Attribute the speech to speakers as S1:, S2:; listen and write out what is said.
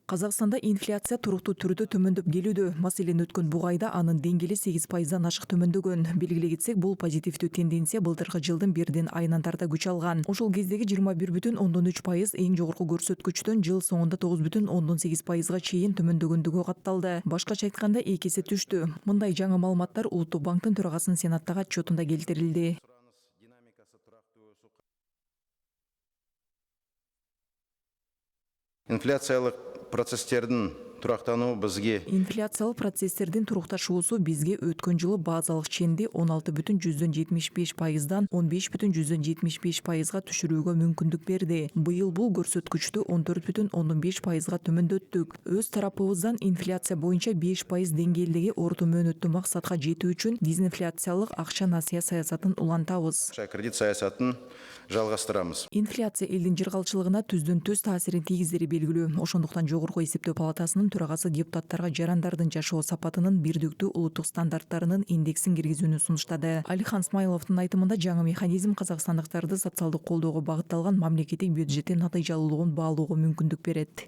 S1: Казакстанда инфляция туруктуу түрдө төмөндөп келүүдө. Маселен, өткөн бугайда анын деңгээли 8%-дан ашык төмөндөгөн. Белгилей кетсек, бул позитивдүү тенденция былтыркы жылдын 1-айнандарда күч алган. Ошол кездеги 21,3% эң жогорку көрсөткүчтөн жыл соңунда 9,8%га чейин төмөндөгөндүгү катталды. Башкача айтканда 2 эсе түштү. Мындай жаңы маалыматтар Улуттук банктын төрагасынын Сенаттагы отчетунда келтирилди.
S2: Инфляциялык процесстердин турактануу бизге
S1: Инфляциялык процесстердин турукташуусу бизге өткөн жылы базалык ченди 16,75%дан 15,75%га түшүрүүгө мүмкүндүк берди. Быйыл бул көрсөткүчтү 14,5%га төмөндөттүк. Өз тарапыбыздан инфляция боюнча 5% деңгээлдеги орто мөөнөттүү максатка жетүү үчүн дезинфляциялык акча насыя саясатын улантабыз.
S2: кредит саясатын жалгастырабыз.
S1: Инфляция элдин жыргалчылыгына түздөн түз таасирин тийгизери белгилүү. Ошондуктан Жогорку эсептөө палатасынын төрагасы депутаттарга жарандардын жашоо сапатынын бирдиктүү улуттук стандарттарынын индексин киргизүүнү сунуштады. Алихан Смайловдун айтымында жаңы механизм казакстандыктарды социалдык колдоого багытталган мамлекеттик бюджеттин натыйжалуулугун баалоого мүмкүндүк берет.